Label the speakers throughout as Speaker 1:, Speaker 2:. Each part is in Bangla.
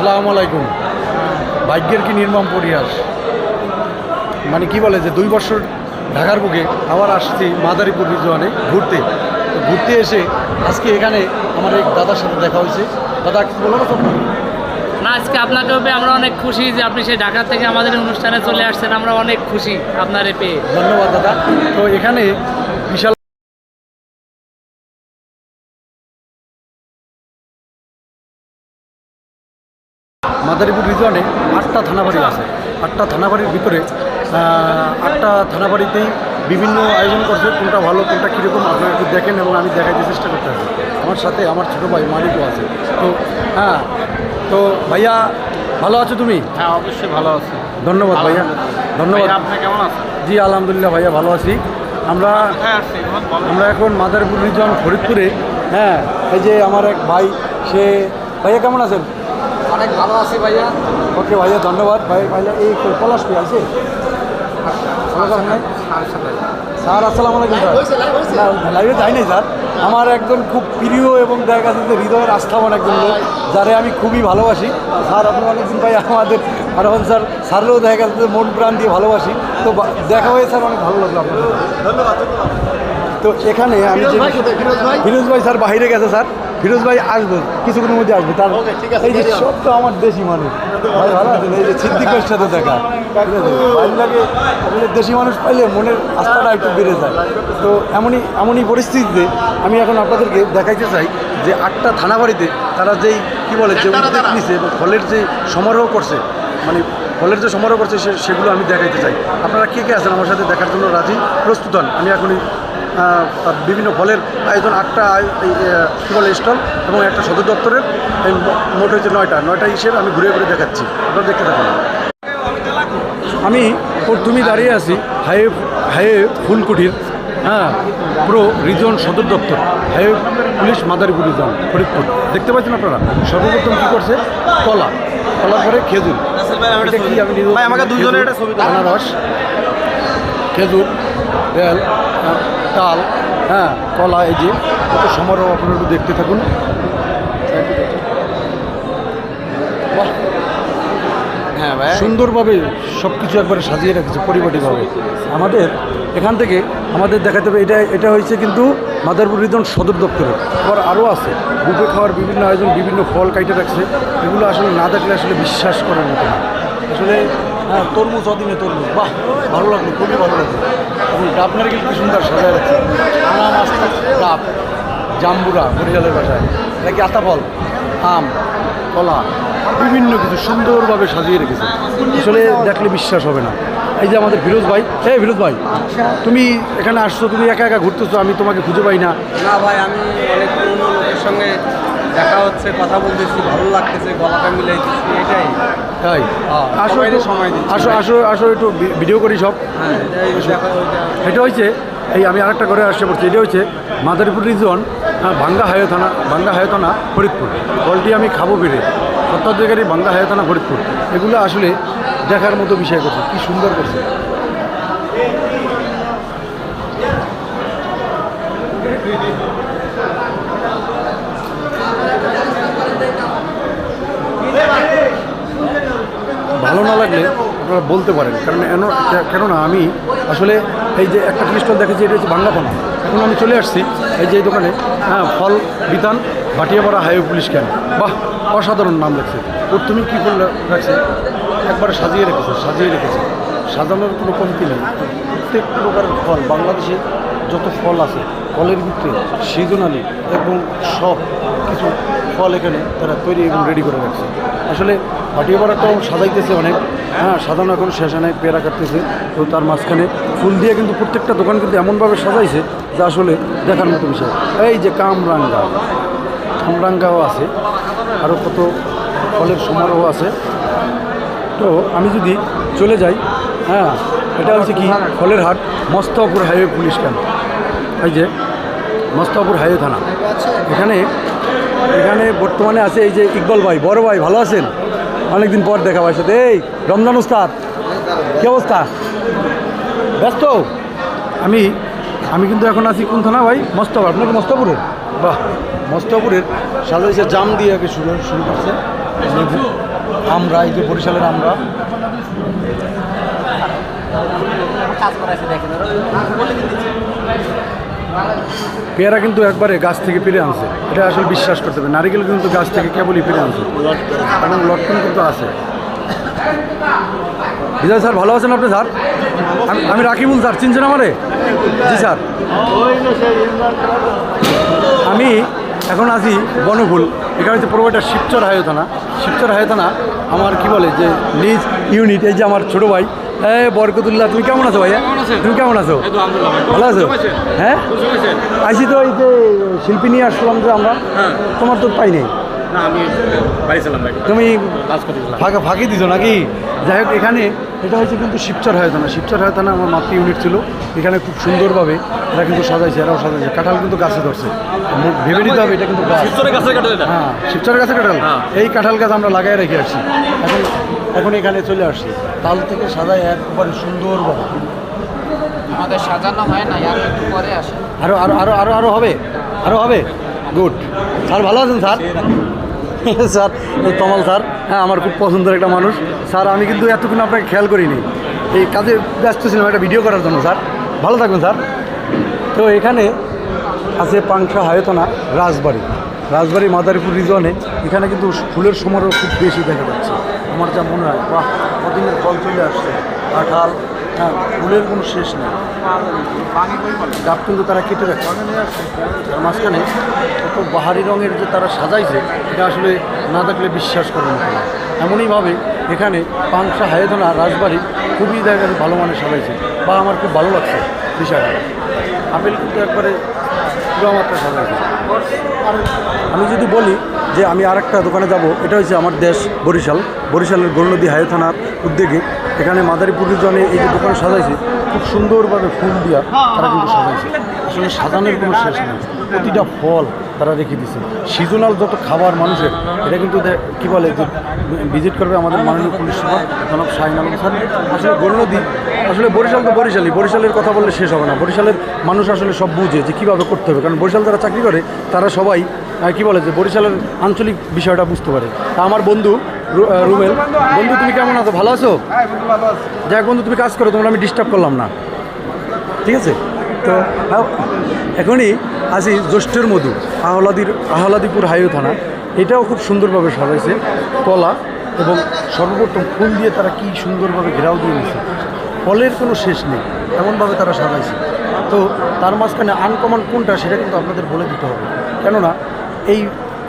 Speaker 1: আসসালামু আলাইকুম। ভাগ্যের কি নির্মম পরিহাস, মানে কি বলে যে 2 বছর ঢাকার বুকে আবার আসছি মাদারীপুর রিজওয়ানে ঘুরতে এসে আজকে এখানে আমার এক দাদার সাথে দেখা হয়েছে। দাদা কিছু বলো না তোমরা?
Speaker 2: না, আজকে আপনাকে আমরা অনেক খুশি যে আপনি সেই ঢাকা থেকে আমাদের অনুষ্ঠানে চলে আসছেন। আমরা অনেক খুশি আপনারে পেয়ে।
Speaker 1: ধন্যবাদ দাদা। তো এখানে বিশাল মাদারীপুর রিজওয়ানে 8টা থানাবাড়ি আছে। 8টা থানাবাড়ির ভিতরে 8টা থানাবাড়িতেই বিভিন্ন আয়োজন করছে। কোনটা ভালো কোনটা কীরকম আপনারা একটু দেখেন এবং আমি দেখাইতে চেষ্টা করতে আছি। আমার সাথে আমার ছোটো ভাই মালিকও আছে। তো তো ভাইয়া ভালো আছো তুমি?
Speaker 3: হ্যাঁ, অবশ্যই ভালো আছি।
Speaker 1: ধন্যবাদ ভাইয়া, ধন্যবাদ।
Speaker 3: আপনি কেমন আছেন?
Speaker 1: জি আলহামদুলিল্লাহ ভাইয়া ভালো আছি। আমরা এখন মাদারীপুর রিজন ফরিদপুরে। এই যে আমার এক ভাই, সে ভাইয়া কেমন আছেন?
Speaker 3: অনেক ভালো আছি ভাইয়া।
Speaker 1: ওকে ভাইয়া ধন্যবাদ। ভাইয়া এই পলাশ পেয়ে আছে স্যার। আসসালামু আলাইকুম স্যার। লাইভে যাই নাই স্যার। আমার একজন খুব প্রিয় এবং দেখা গেছে যে হৃদয়ের আস্থাবান একজন লোক, যারে আমি খুবই ভালোবাসি। স্যার আপনি অনেকদিন ভাই আমাদের আরোহণ স্যারও দেখা গেছে যে মন প্রাণ দিয়ে ভালোবাসি। তো দেখা হয়ে স্যার অনেক ভালো লাগলো আপনার। ধন্যবাদ। তো এখানে আমি যে ফিরোজ ভাই স্যার বাইরে গেছে স্যার। ফিরোজ ভাই আসবে কিছুক্ষণের মধ্যে আসবে। তার এই যে সব তো আমার দেশি মানুষ ভাই, ভালো আছেন? এই যে সিদ্দিকের সাথে দেখা, ঠিক আছে ভালো লাগে। আসলে দেশি মানুষ পাইলে মনের আস্থাটা একটু বেড়ে যায়। তো এমনই পরিস্থিতিতে আমি এখন আপনাদেরকে দেখাইতে চাই যে 8টা থানাবাড়িতে তারা যেই কী বলে যে উদ্যোগ নিছে এবং ফলের যে সমারোহ করছে, মানে ফলের যে সমারোহ করছে সেগুলো আমি দেখাইতে চাই। আপনারা কে কে আছেন আমার সাথে দেখার জন্য রাজি প্রস্তুত হন? আমি এখনই বিভিন্ন ফলের আয়োজন 8টা কী বলে স্টল এবং একটা সদর দপ্তরের মোট হয়েছে 9টা হিসেবে আমি ঘুরে ঘুরে দেখাচ্ছি। আপনারা দেখতে থাকুন। আমি প্রথমেই দাঁড়িয়ে আছি হাইওয়ে ফুলকুঠির পুরো রিজন সদর দপ্তর, highway police Madaripur reason Faridpur. দেখতে পাচ্ছেন আপনারা সর্বপ্রথম কী করছে, কলার পরে খেজুর। আনারস, খেজুর, বেল, তাল, কলা, এই যে কত সমারোহ আপনারা একটু দেখতে থাকুন।
Speaker 3: হ্যাঁ ভাই,
Speaker 1: সুন্দরভাবে সব কিছু একবারে সাজিয়ে রেখেছে পরিপাটিভাবে। আমাদের এখান থেকে আমাদের দেখাতে হবে এটা হয়েছে কিন্তু মাদারীপুর রিজন সদর দপ্তরে। আবার আরও আছে বুফে খাওয়ার বিভিন্ন আয়োজন, বিভিন্ন ফল কাইটে রাখছে। এগুলো আসলে না দেখলে আসলে বিশ্বাস করার মতো না। আসলে তরমুজ, অদিনে তরমুজ, বাহ ভালো লাগলো, খুবই ভালো লাগলো। এবং ডাব নারকেল কি সুন্দর সাজায় রাখছে। আনাম, আস্তা, ডাব, জাম্বুরা বরিশালের ভাষায়, এটা কি আতা ফল, আম, কলা, বিভিন্ন কিছু সুন্দরভাবে সাজিয়ে রেখেছে। আসলে দেখলে বিশ্বাস হবে না। এই যে আমাদের ফিরোজ ভাই, ফিরোজ ভাই তুমি এখানে আসছো, তুমি একা একা ঘুরতেছো, আমি তোমাকে খুঁজে পাই না।
Speaker 3: না ভাই, আমি অনেক পুরনো লোকের সঙ্গে দেখা হচ্ছে, কথা বলতেছি, ভালো লাগতেছে, গলাটা মিলাইতেছি, এটাই।
Speaker 1: তাই আসো,
Speaker 3: সময়
Speaker 1: আসো আসো আসো একটু ভিডিও করি সব।
Speaker 3: হ্যাঁ,
Speaker 1: এটা হচ্ছে এই আমি আরেকটা করে আসতে পড়ছি। এটা হচ্ছে মাদারীপুর রিজন ভাঙ্গা হাইওয়ে থানা ফরিদপুর। ফলটি আমি খাবো বেড়ে সত্যাধিকারী ভাঙ্গা হাইওয়ে থানা ফরিদপুর। এগুলো আসলে দেখার মতো বিষয় করছে, কি সুন্দর করছে। ভালো না লাগলে আপনারা বলতে পারেন, কেননা আমি আসলে এই যে একটা টি স্টল দেখেছি, এটা হচ্ছে বাংলা থানা। এখন আমি চলে আসছি এই যে এই দোকানে, ফল বিতান ভাটিয়াপাড়া হাইওয়ে পুলিশ ক্যাম্প। বাহ, অসাধারণ নাম রাখছে। প্রথমে কী করলে রাখছে, একবারে সাজিয়ে রেখেছে। সাজানোর কোনো কমতি নেই। প্রত্যেক প্রকারের ফল, বাংলাদেশে যত ফল আছে ফলের ভিতরে সিজনালি এবং সব কিছু ফল এখানে তারা তৈরি এবং রেডি করে রাখছে। আসলে ভাটিয়াপাড়াটাও সাজাইতেছে অনেক, সাজানো এখন শেষ অনেক, পেয়ারা কাটতেছে। তো তার মাঝখানে ফুল দিয়ে কিন্তু প্রত্যেকটা দোকান কিন্তু এমনভাবে সাজাইছে যা আসলে দেখার মতো বিষয়। এই যে কামরাঙ্গাও আছে, আরও কত ফলের সমারোহ আছে। তো আমি যদি চলে যাই, এটা হচ্ছে কি ফলের হাট, মস্তাপুর হাইওয়ে পুলিশ ক্যাম্প। এই যে মস্তাপুর হাইওয়ে থানা। এখানে বর্তমানে আছে এই যে ইকবাল ভাই, বড় ভাই, ভালো আছেন? অনেকদিন পর দেখা ভাইয়ের সাথে। এই রমজান উস্তাদ, কী অবস্থা? ব্যস্ত? আমি কিন্তু এখন আছি কোন থানা ভাই? মস্তাপুর। আপনাকে মস্তাপুরের? বাহ, মস্তাপুরের সাজাইছে জাম দিয়ে আগে শুরু করছে, আমরা এই যে বরিশালের আমরা পেয়ারা কিন্তু একবারে গাছ থেকে পেরে আনছে, এটা আসলে বিশ্বাস করতে হবে। নারিকেল কিন্তু গাছ থেকে কেবলই পেরে আনছে এবং লটকন কিন্তু আছে। বিজয় স্যার ভালো আছেন আপনি স্যার? আমি রাকিবুল স্যার, চিনছেন আমারে? জি স্যার। আমি এখন আছি বনফুল, এখানে হচ্ছে পুরোটা শিবচর হায় থানা। শিবচর হায় থানা আমার কি বলে যে নিজ ইউনিট। এই যে আমার ছোটো ভাই বরকতুল্লাহ, তুমি কেমন আছো ভাইয়া? তুমি কেমন আছো? ভালো আছো? হ্যাঁ আইসি তো, এই যে শিল্পী নিয়ে আসলাম যে আমরা, তোমার তো পাই নেই, তুমি ফাঁকি দিছো নাকি? যাই হোক, এখানে এটা হচ্ছে কিন্তু শিবচর হায় থানা। শিবচর হায় থানা আমার মাতৃ ইউনিট ছিল। এখানে খুব সুন্দরভাবে এরা কিন্তু সাজাইছে, এরাও সাজাইছে। কাঁঠাল কিন্তু গাছে ধরছে, ভেবে নিতে হবে এটা কিন্তু গাছ। হ্যাঁ, শিবচরের গাছে কাঁঠাল। এই কাঁঠাল গাছ আমরা লাগাই রেখে আসছি। এখন এখানে চলে আসছি, তাল থেকে সাজায় একবারে সুন্দরভাবে।
Speaker 4: আমাদের সাজানো হয় না, আর একটু পরে আসে।
Speaker 1: আরো আরো আরো আরো আরো হবে, আরো হবে। গুড স্যার, ভালো আছেন স্যার? স্যার এই তমাল স্যার, হ্যাঁ আমার খুব পছন্দের একটা মানুষ স্যার। আমি কিন্তু এতক্ষণ আপনাকে খেয়াল করিনি, এই কাজে ব্যস্ত ছিলাম একটা ভিডিও করার জন্য স্যার। ভালো থাকবেন স্যার। তো এখানে আছে পাংশা হায়তনা রাজবাড়ি মাদারীপুর রিজনে। এখানে কিন্তু ফুলের সমারোহ খুব বেশি দেখা যাচ্ছে। আমার যা মনে হয়, বাহ, কদিনের ফল চলে আসছে। কাঁঠাল, হ্যাঁ, ফুলের কোনো শেষ নেই। ডাব কিন্তু তারা কেটে রাখছে, তার মাঝখানে কত বাহারি রঙের যে তারা সাজাইছে, এটা আসলে না দেখলে বিশ্বাস করার মতো না। এমনইভাবে এখানে পাংশা হায়তনা রাজবাড়ি খুবই দেখা ভালো মানের সাজাইছে, বা আমার খুব ভালো লাগছে বিষয়টা। আপেল কিন্তু একবারে পুরো মাত্রা সাজাইছে। আমি যদি বলি যে আমি আরেকটা দোকানে যাব, এটা হচ্ছে আমার দেশ বরিশালের গৌরনদী হায় থানার উদ্যোগে এখানে মাদারীপুর জনে এই যে দোকান সাজাইছে, খুব সুন্দরভাবে ফুল দিয়া তারা কিন্তু সাজাইছে। আসলে সাজানোর কোনো শেষ নেই, প্রতিটা ফল তারা রেখে দিচ্ছে। সিজনাল যত খাবার মানুষের, এটা কিন্তু কী বলে যে ভিজিট করবে আমাদের মাননীয় পুলিশ সুপার জনাব শাহিন আলম স্যার। আসলে গৌরনদী, আসলে বরিশাল তো বরিশালের কথা বললে শেষ হবে না। বরিশালের মানুষ আসলে সব বুঝে যে কীভাবে করতে হবে, কারণ বরিশাল যারা চাকরি করে তারা সবাই কী বলে যে বরিশালের আঞ্চলিক বিষয়টা বুঝতে পারে। তা আমার বন্ধু রুবেল, বন্ধু তুমি কেমন আছো? ভালো আছো? যাই বন্ধু, তুমি কাজ করো, তোমরা আমি ডিস্টার্ব করলাম না, ঠিক আছে? তো এখনই আসি জ্যৈষ্ঠের মধু আহলাদিপুর হাইওয়ে থানা। এটাও খুব সুন্দরভাবে সাজাইছে, কলা এবং সর্বপ্রথম ফুল দিয়ে তারা কি সুন্দরভাবে ঘেরাও দিয়ে নিয়েছে। ফলের কোনো শেষ নেই, এমনভাবে তারা সাজাইছে। তো তার মাঝখানে আনকমন কোনটা সেটা কিন্তু আপনাদের বলে দিতে হবে, কেননা এই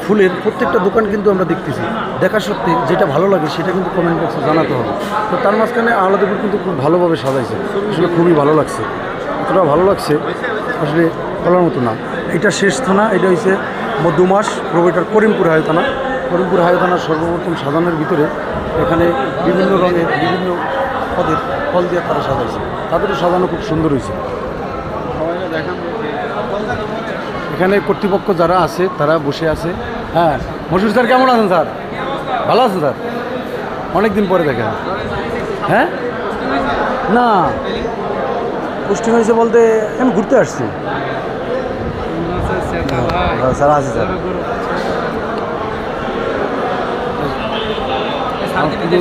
Speaker 1: ফুলের প্রত্যেকটা দোকান কিন্তু আমরা দেখতেছি, দেখা সত্ত্বে যেটা ভালো লাগে সেটা কিন্তু কমেন্ট বক্সে জানাতে হবে। তো তার মাঝখানে আহলাদিপুর কিন্তু খুব ভালোভাবে সাজাইছে, আসলে খুবই ভালো লাগছে। এতটা ভালো লাগছে আসলে বলার মতো না। এটা শেষ থানা, এটা হচ্ছে মধ্যমাস প্রোভাইডার করিমপুর হাই থানা। করিমপুর হাই থানার সর্বপ্রথম সাজানোর ভিতরে এখানে বিভিন্ন রঙের বিভিন্ন পদের ফল দিয়ে তারা সাজাইছে, তাদেরও সাজানো খুব সুন্দর হয়েছে। এখানে কর্তৃপক্ষ যারা আছে তারা বসে আছে। হ্যাঁ, মশুর স্যার কেমন আছেন স্যার? ভালো আছেন স্যার? অনেক দিন পরে দেখা। হ্যাঁ, না পোস্টিং হয়েছে বলতে আমি ঘুরতে আসছি। স্যার আছে স্যার,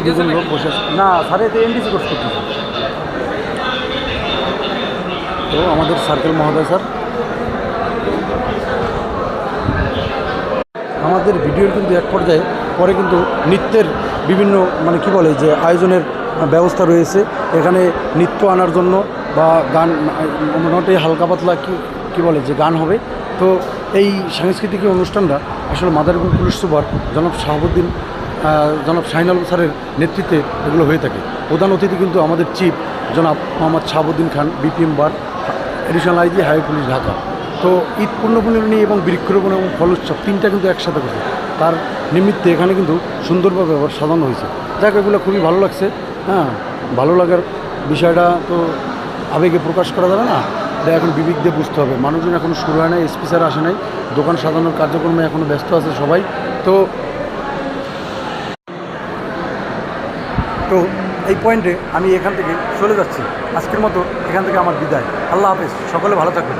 Speaker 1: দুজন লোক বসে আছে। না স্যার এতে এনডিসি কোর্স করতেছে। তো আমাদের সার্কেল মহোদয় স্যার, আমাদের ভিডিওর কিন্তু এক পর্যায়ে পরে কিন্তু নৃত্যের বিভিন্ন মানে কি বলে যে আয়োজনের ব্যবস্থা রয়েছে। এখানে নৃত্য আনার জন্য বা গান মোটামুটি হালকা পাতলা কি বলে যে গান হবে। তো এই সাংস্কৃতিক অনুষ্ঠানটা আসলে মাদারীপুর পুলিশ সুপার জনাব শাহিন আলম স্যারের নেতৃত্বে এগুলো হয়ে থাকে। প্রধান অতিথি কিন্তু আমাদের চিফ জনাব Mohammad Shahabuddin Khan, BPM bar, additional IG highway police Dhaka. তো ঈদ পূর্ণপুণ্যী এবং বৃক্ষরোপণ এবং ফলোৎসব তিনটা কিন্তু একসাথে করছে, তার নিমিত্তে এখানে কিন্তু সুন্দরভাবে আবার সাজানো হয়েছে। যাক, এগুলো খুবই ভালো লাগছে। হ্যাঁ, ভালো লাগার বিষয়টা তো আবেগে প্রকাশ করা যাবে না, এটা এখন বিবেক দিয়ে বুঝতে হবে। মানুষজন এখনও শুরু হয় নাই, এসপি স্যার আসে নাই, দোকান সাজানোর কার্যক্রমে এখনও ব্যস্ত আছে সবাই। তো এই পয়েন্টে আমি এখান থেকে চলে যাচ্ছি। আজকের মতো এখান থেকে আমার বিদায়। আল্লাহ হাফেজ, সকলে ভালো থাকবেন।